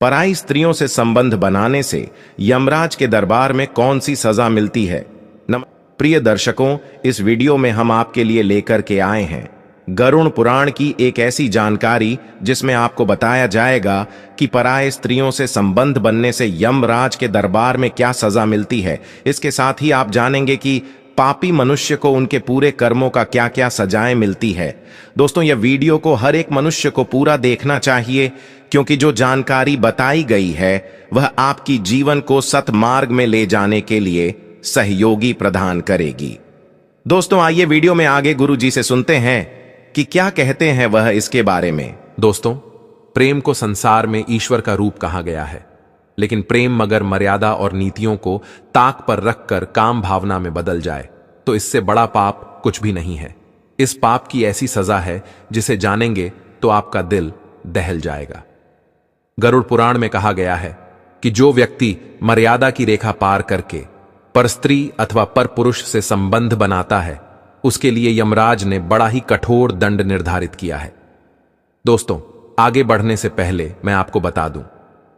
पराई स्त्रियों से संबंध बनाने से यमराज के दरबार में कौन सी सजा मिलती है। प्रिय दर्शकों, इस वीडियो में हम आपके लिए लेकर के आए हैं गरुड़ पुराण की एक ऐसी जानकारी जिसमें आपको बताया जाएगा कि पराये स्त्रियों से संबंध बनने से यमराज के दरबार में क्या सजा मिलती है। इसके साथ ही आप जानेंगे कि पापी मनुष्य को उनके पूरे कर्मों का क्या क्या सजाएं मिलती है। दोस्तों, यह वीडियो को हर एक मनुष्य को पूरा देखना चाहिए, क्योंकि जो जानकारी बताई गई है वह आपकी जीवन को सतमार्ग में ले जाने के लिए सहयोगी प्रदान करेगी। दोस्तों, आइए वीडियो में आगे गुरु जी से सुनते हैं कि क्या कहते हैं वह इसके बारे में। दोस्तों, प्रेम को संसार में ईश्वर का रूप कहा गया है, लेकिन प्रेम मगर मर्यादा और नीतियों को ताक पर रखकर काम भावना में बदल जाए तो इससे बड़ा पाप कुछ भी नहीं है। इस पाप की ऐसी सजा है जिसे जानेंगे तो आपका दिल दहल जाएगा। गरुड़ पुराण में कहा गया है कि जो व्यक्ति मर्यादा की रेखा पार करके पर स्त्री अथवा पर पुरुष से संबंध बनाता है, उसके लिए यमराज ने बड़ा ही कठोर दंड निर्धारित किया है। दोस्तों, आगे बढ़ने से पहले मैं आपको बता दूं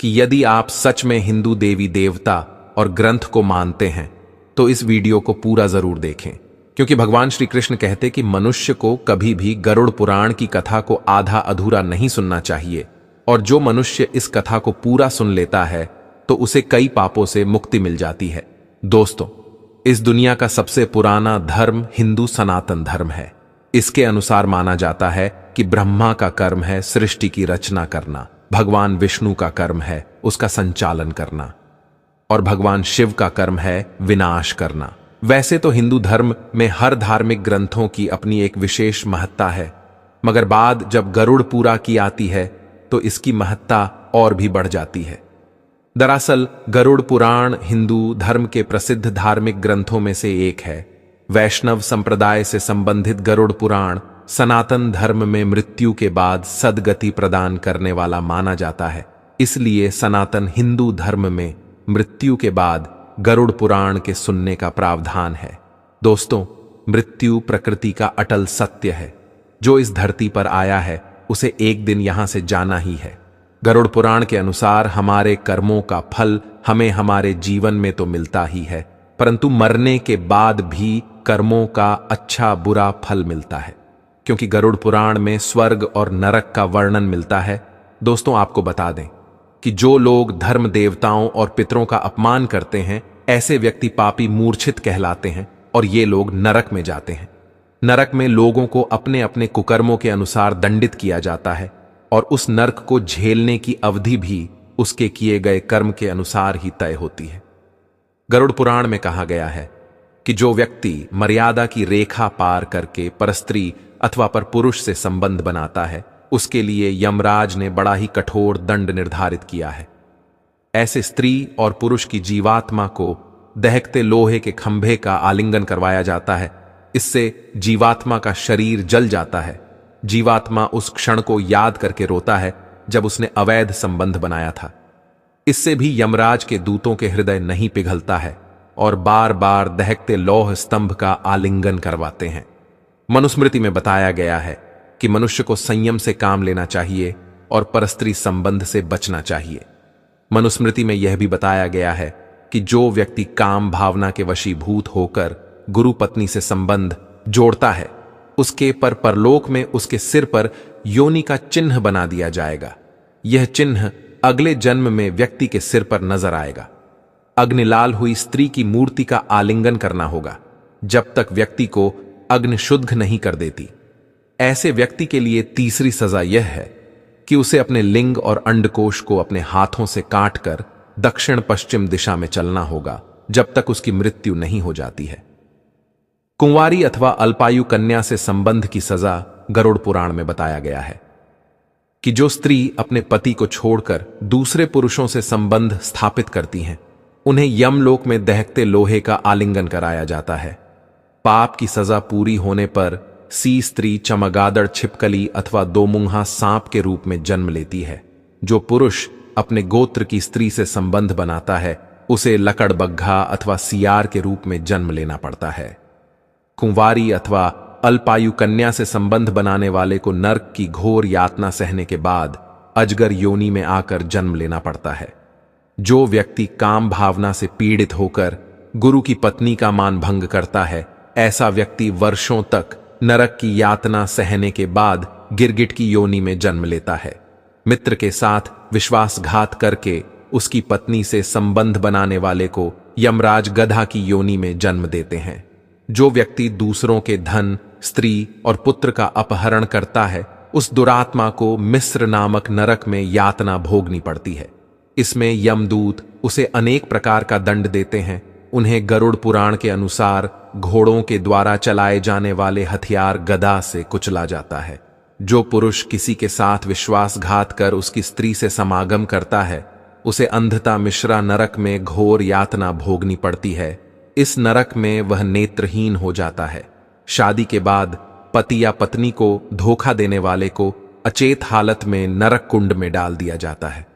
कि यदि आप सच में हिंदू देवी देवता और ग्रंथ को मानते हैं तो इस वीडियो को पूरा जरूर देखें, क्योंकि भगवान श्री कृष्ण कहते कि मनुष्य को कभी भी गरुड़ पुराण की कथा को आधा अधूरा नहीं सुनना चाहिए, और जो मनुष्य इस कथा को पूरा सुन लेता है तो उसे कई पापों से मुक्ति मिल जाती है। दोस्तों, इस दुनिया का सबसे पुराना धर्म हिंदू सनातन धर्म है। इसके अनुसार माना जाता है कि ब्रह्मा का कर्म है सृष्टि की रचना करना, भगवान विष्णु का कर्म है उसका संचालन करना, और भगवान शिव का कर्म है विनाश करना। वैसे तो हिंदू धर्म में हर धार्मिक ग्रंथों की अपनी एक विशेष महत्ता है, मगर बाद जब गरुड़ पुराण की आती है तो इसकी महत्ता और भी बढ़ जाती है। दरअसल गरुड़ पुराण हिंदू धर्म के प्रसिद्ध धार्मिक ग्रंथों में से एक है। वैष्णव संप्रदाय से संबंधित गरुड़ पुराण सनातन धर्म में मृत्यु के बाद सद्गति प्रदान करने वाला माना जाता है। इसलिए सनातन हिंदू धर्म में मृत्यु के बाद गरुड़ पुराण के सुनने का प्रावधान है। दोस्तों, मृत्यु प्रकृति का अटल सत्य है। जो इस धरती पर आया है उसे एक दिन यहां से जाना ही है। गरुड़ पुराण के अनुसार हमारे कर्मों का फल हमें हमारे जीवन में तो मिलता ही है, परंतु मरने के बाद भी कर्मों का अच्छा बुरा फल मिलता है, क्योंकि गरुड़ पुराण में स्वर्ग और नरक का वर्णन मिलता है। दोस्तों, आपको बता दें कि जो लोग धर्म देवताओं और पितरों का अपमान करते हैं, ऐसे व्यक्ति पापी मूर्छित कहलाते हैं और ये लोग नरक में जाते हैं। नरक में लोगों को अपने अपने कुकर्मों के अनुसार दंडित किया जाता है, और उस नरक को झेलने की अवधि भी उसके किए गए कर्म के अनुसार ही तय होती है। गरुड़ पुराण में कहा गया है कि जो व्यक्ति मर्यादा की रेखा पार करके परस्त्री अथवा पर पुरुष से संबंध बनाता है, उसके लिए यमराज ने बड़ा ही कठोर दंड निर्धारित किया है। ऐसे स्त्री और पुरुष की जीवात्मा को दहकते लोहे के खंभे का आलिंगन करवाया जाता है। इससे जीवात्मा का शरीर जल जाता है। जीवात्मा उस क्षण को याद करके रोता है जब उसने अवैध संबंध बनाया था। इससे भी यमराज के दूतों के हृदय नहीं पिघलता है और बार बार दहकते लौह स्तंभ का आलिंगन करवाते हैं। मनुस्मृति में बताया गया है कि मनुष्य को संयम से काम लेना चाहिए और परस्त्री संबंध से बचना चाहिए। मनुस्मृति में यह भी बताया गया है कि जो व्यक्ति काम भावना के वशीभूत होकर गुरु पत्नी से संबंध जोड़ता है, उसके पर परलोक में उसके सिर पर योनि का चिन्ह बना दिया जाएगा। यह चिन्ह अगले जन्म में व्यक्ति के सिर पर नजर आएगा। अग्निलाल हुई स्त्री की मूर्ति का आलिंगन करना होगा जब तक व्यक्ति को अग्नि शुद्ध नहीं कर देती। ऐसे व्यक्ति के लिए तीसरी सजा यह है कि उसे अपने लिंग और अंडकोश को अपने हाथों से काटकर दक्षिण पश्चिम दिशा में चलना होगा जब तक उसकी मृत्यु नहीं हो जाती है। कुंवारी अथवा अल्पायु कन्या से संबंध की सजा गरुड़ पुराण में बताया गया है कि जो स्त्री अपने पति को छोड़कर दूसरे पुरुषों से संबंध स्थापित करती हैं, उन्हें यमलोक में दहकते लोहे का आलिंगन कराया जाता है। पाप की सजा पूरी होने पर सी स्त्री चमगादड़ छिपकली अथवा दोमुंहा सांप के रूप में जन्म लेती है। जो पुरुष अपने गोत्र की स्त्री से संबंध बनाता है, उसे लकड़बग्घा अथवा सियार के रूप में जन्म लेना पड़ता है। कुंवारी अथवा अल्पायु कन्या से संबंध बनाने वाले को नरक की घोर यातना सहने के बाद अजगर योनि में आकर जन्म लेना पड़ता है। जो व्यक्ति काम भावना से पीड़ित होकर गुरु की पत्नी का मान भंग करता है, ऐसा व्यक्ति वर्षों तक नरक की यातना सहने के बाद गिरगिट की योनि में जन्म लेता है। मित्र के साथ विश्वासघात करके उसकी पत्नी से संबंध बनाने वाले को यमराज गधा की योनि में जन्म देते हैं। जो व्यक्ति दूसरों के धन, स्त्री और पुत्र का अपहरण करता है, उस दुरात्मा को मिस्र नामक नरक में यातना भोगनी पड़ती है। इसमें यमदूत उसे अनेक प्रकार का दंड देते हैं। उन्हें गरुड़ पुराण के अनुसार घोड़ों के द्वारा चलाए जाने वाले हथियार गदा से कुचला जाता है। जो पुरुष किसी के साथ विश्वासघात कर उसकी स्त्री से समागम करता है, उसे अंधता मिश्रा नरक में घोर यातना भोगनी पड़ती है। इस नरक में वह नेत्रहीन हो जाता है। शादी के बाद पति या पत्नी को धोखा देने वाले को अचेत हालत में नरक कुंड में डाल दिया जाता है।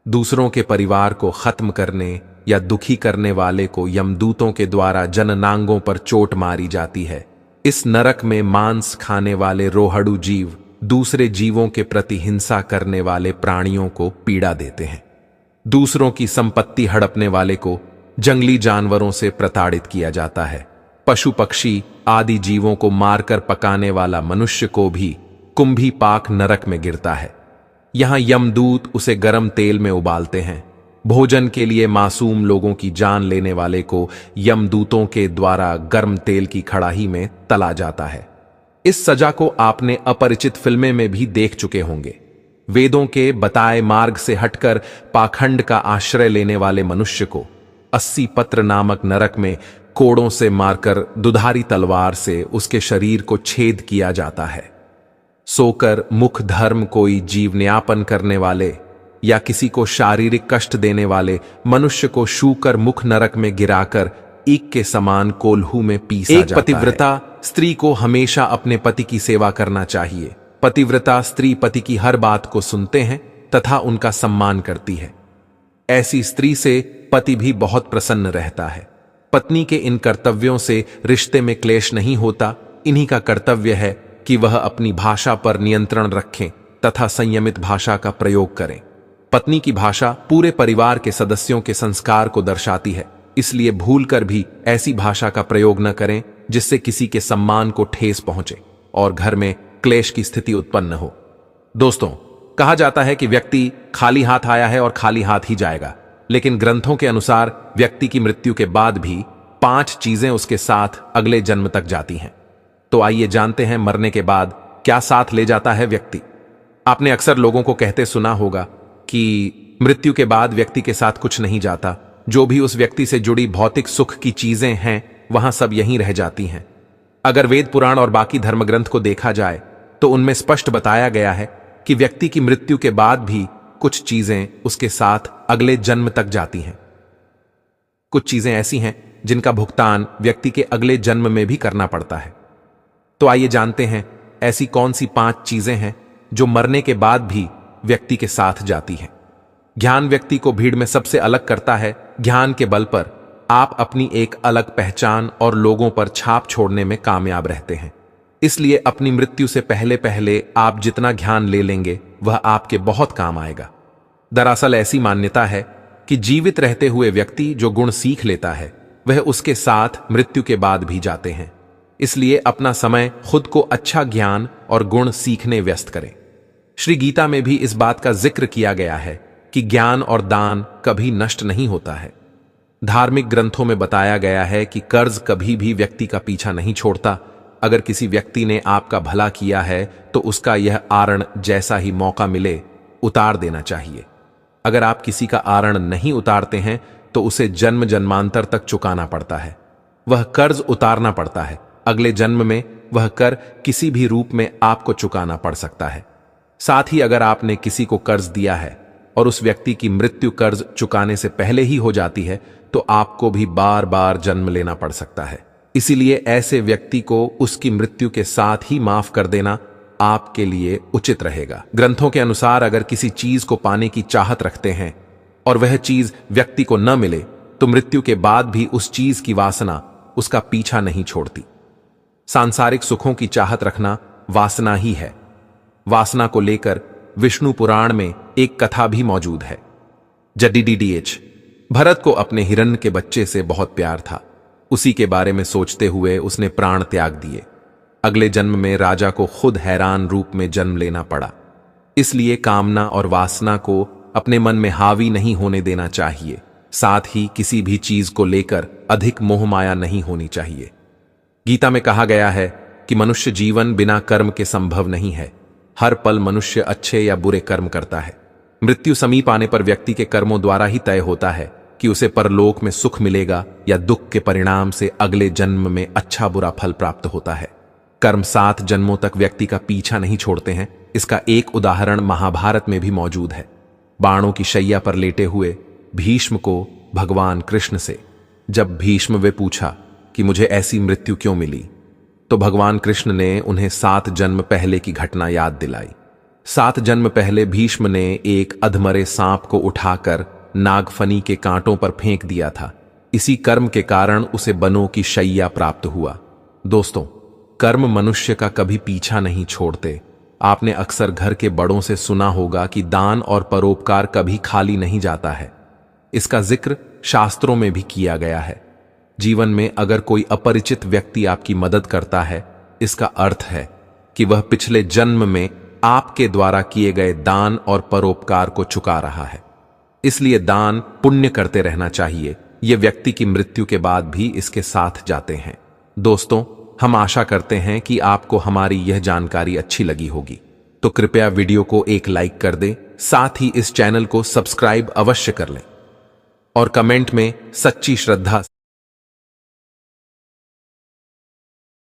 दूसरों के परिवार को खत्म करने या दुखी करने वाले को यमदूतों के द्वारा जननांगों पर चोट मारी जाती है। इस नरक में मांस खाने वाले रोहड़ू जीव दूसरे जीवों के प्रति हिंसा करने वाले प्राणियों को पीड़ा देते हैं। दूसरों की संपत्ति हड़पने वाले को जंगली जानवरों से प्रताड़ित किया जाता है। पशु पक्षी आदि जीवों को मारकर पकाने वाला मनुष्य को भी कुंभी पाक नरक में गिरता है। यहां यमदूत उसे गर्म तेल में उबालते हैं। भोजन के लिए मासूम लोगों की जान लेने वाले को यमदूतों के द्वारा गर्म तेल की कड़ाही में तला जाता है। इस सजा को आपने अपरिचित फिल्में में भी देख चुके होंगे। वेदों के बताए मार्ग से हटकर पाखंड का आश्रय लेने वाले मनुष्य को 80 पत्र नामक नरक में कोड़ों से मारकर दुधारी तलवार से उसके शरीर को छेद किया जाता है। सोकर मुख धर्म कोई जीवन्यापन करने वाले या किसी को शारीरिक कष्ट देने वाले मनुष्य को शूकर मुख नरक में गिराकर ईख के समान कोल्हू में पीसा जाता है। एक पतिव्रता स्त्री को हमेशा अपने पति की सेवा करना चाहिए। पतिव्रता स्त्री पति की हर बात को सुनते हैं तथा उनका सम्मान करती है। ऐसी स्त्री से पति भी बहुत प्रसन्न रहता है। पत्नी के इन कर्तव्यों से रिश्ते में क्लेश नहीं होता। इन्हीं का कर्तव्य है कि वह अपनी भाषा पर नियंत्रण रखें तथा संयमित भाषा का प्रयोग करें। पत्नी की भाषा पूरे परिवार के सदस्यों के संस्कार को दर्शाती है, इसलिए भूलकर भी ऐसी भाषा का प्रयोग न करें जिससे किसी के सम्मान को ठेस पहुंचे और घर में क्लेश की स्थिति उत्पन्न हो। दोस्तों, कहा जाता है कि व्यक्ति खाली हाथ आया है और खाली हाथ ही जाएगा, लेकिन ग्रंथों के अनुसार व्यक्ति की मृत्यु के बाद भी 5 चीजें उसके साथ अगले जन्म तक जाती हैं। तो आइए जानते हैं मरने के बाद क्या साथ ले जाता है व्यक्ति। आपने अक्सर लोगों को कहते सुना होगा कि मृत्यु के बाद व्यक्ति के साथ कुछ नहीं जाता। जो भी उस व्यक्ति से जुड़ी भौतिक सुख की चीजें हैं वहां सब यहीं रह जाती हैं। अगर वेद पुराण और बाकी धर्मग्रंथ को देखा जाए तो उनमें स्पष्ट बताया गया है कि व्यक्ति की मृत्यु के बाद भी कुछ चीजें उसके साथ अगले जन्म तक जाती हैं। कुछ चीजें ऐसी हैं जिनका भुगतान व्यक्ति के अगले जन्म में भी करना पड़ता है। तो आइए जानते हैं ऐसी कौन सी 5 चीजें हैं जो मरने के बाद भी व्यक्ति के साथ जाती हैं। ज्ञान व्यक्ति को भीड़ में सबसे अलग करता है। ज्ञान के बल पर आप अपनी एक अलग पहचान और लोगों पर छाप छोड़ने में कामयाब रहते हैं। इसलिए अपनी मृत्यु से पहले पहले आप जितना ज्ञान ले लेंगे वह आपके बहुत काम आएगा। दरअसल ऐसी मान्यता है कि जीवित रहते हुए व्यक्ति जो गुण सीख लेता है वह उसके साथ मृत्यु के बाद भी जाते हैं। इसलिए अपना समय खुद को अच्छा ज्ञान और गुण सीखने व्यस्त करें। श्री गीता में भी इस बात का जिक्र किया गया है कि ज्ञान और दान कभी नष्ट नहीं होता है। धार्मिक ग्रंथों में बताया गया है कि कर्ज कभी भी व्यक्ति का पीछा नहीं छोड़ता। अगर किसी व्यक्ति ने आपका भला किया है तो उसका यह आरण जैसा ही मौका मिले उतार देना चाहिए। अगर आप किसी का आरण नहीं उतारते हैं तो उसे जन्म जन्मांतर तक चुकाना पड़ता है। वह कर्ज उतारना पड़ता है। अगले जन्म में वह कर किसी भी रूप में आपको चुकाना पड़ सकता है। साथ ही अगर आपने किसी को कर्ज दिया है और उस व्यक्ति की मृत्यु कर्ज चुकाने से पहले ही हो जाती है तो आपको भी बार बार जन्म लेना पड़ सकता है। इसीलिए ऐसे व्यक्ति को उसकी मृत्यु के साथ ही माफ कर देना आपके लिए उचित रहेगा। ग्रंथों के अनुसार अगर किसी चीज को पाने की चाहत रखते हैं और वह चीज व्यक्ति को न मिले तो मृत्यु के बाद भी उस चीज की वासना उसका पीछा नहीं छोड़ती। सांसारिक सुखों की चाहत रखना वासना ही है। वासना को लेकर विष्णु पुराण में एक कथा भी मौजूद है। जडीडीडीएच भरत को अपने हिरण्य के बच्चे से बहुत प्यार था। उसी के बारे में सोचते हुए उसने प्राण त्याग दिए। अगले जन्म में राजा को खुद हैरान रूप में जन्म लेना पड़ा। इसलिए कामना और वासना को अपने मन में हावी नहीं होने देना चाहिए। साथ ही किसी भी चीज को लेकर अधिक मोह माया नहीं होनी चाहिए। गीता में कहा गया है कि मनुष्य जीवन बिना कर्म के संभव नहीं है। हर पल मनुष्य अच्छे या बुरे कर्म करता है। मृत्यु समीप आने पर व्यक्ति के कर्मों द्वारा ही तय होता है कि उसे परलोक में सुख मिलेगा या दुख के परिणाम से अगले जन्म में अच्छा बुरा फल प्राप्त होता है। कर्म 7 जन्मों तक व्यक्ति का पीछा नहीं छोड़ते हैं। इसका एक उदाहरण महाभारत में भी मौजूद है। बाणों की शैया पर लेटे हुए भीष्म को भगवान कृष्ण से जब भीष्म वे पूछा कि मुझे ऐसी मृत्यु क्यों मिली, तो भगवान कृष्ण ने उन्हें 7 जन्म पहले की घटना याद दिलाई। 7 जन्म पहले भीष्म ने एक अधमरे सांप को उठाकर नागफनी के कांटों पर फेंक दिया था। इसी कर्म के कारण उसे बनों की शैया प्राप्त हुआ। दोस्तों, कर्म मनुष्य का कभी पीछा नहीं छोड़ते। आपने अक्सर घर के बड़ों से सुना होगा कि दान और परोपकार कभी खाली नहीं जाता है। इसका जिक्र शास्त्रों में भी किया गया है। जीवन में अगर कोई अपरिचित व्यक्ति आपकी मदद करता है, इसका अर्थ है कि वह पिछले जन्म में आपके द्वारा किए गए दान और परोपकार को चुका रहा है। इसलिए दान पुण्य करते रहना चाहिए। यह व्यक्ति की मृत्यु के बाद भी इसके साथ जाते हैं। दोस्तों, हम आशा करते हैं कि आपको हमारी यह जानकारी अच्छी लगी होगी, तो कृपया वीडियो को एक लाइक कर दें। साथ ही इस चैनल को सब्सक्राइब अवश्य कर लें और कमेंट में सच्ची श्रद्धा